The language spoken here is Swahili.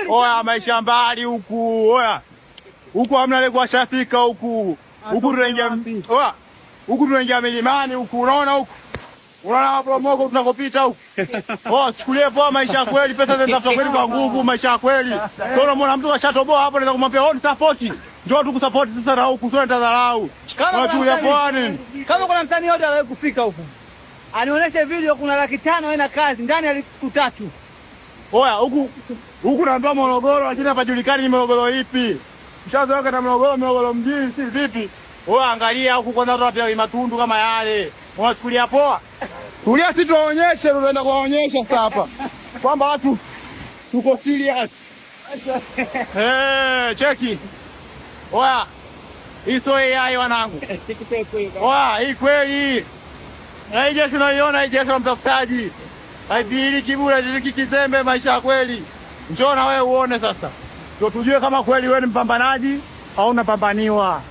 Oya maisha mbali huku. Oya. Huku hamna leo kushafika huku. Huku tunaingia. Oya. Huku tunaingia milimani huku. Unaona huku? Unaona hapo moko tunakopita huku. Oh, chukulie poa maisha kweli, pesa zinatafuta kweli kwa nguvu, maisha kweli. Sio unaona mtu kashatoboa hapo anaweza kumwambia "Oh, support." Njoo tukusupport sasa na huku sio nitadharau. Unachukulia poa nini? Kama kuna msanii yote anawahi kufika huku. Anionyeshe video kuna 500,000 haina kazi ndani ya siku 3. Oya, huku naambia Morogoro lakini hapajulikani ni Morogoro ipi. Ushazoea na Morogoro mjini si vipi? Oya, angalia huku kwanza watu wapiga matundu kama yale. Unachukulia poa? Tulia si tuwaonyeshe, tunaenda kuwaonyesha sasa hapa. Kwamba watu tuko serious. Cheki. Oya. Hii sio AI wanangu. Oya, hii kweli. Hii jeshi unaiona, hii jeshi la mtafutaji. Haidhihiri kiburi, haidhihiri kizembe, maisha ya kweli. Njoo na wewe uone sasa. Ndio tujue kama kweli wewe ni mpambanaji au unapambaniwa.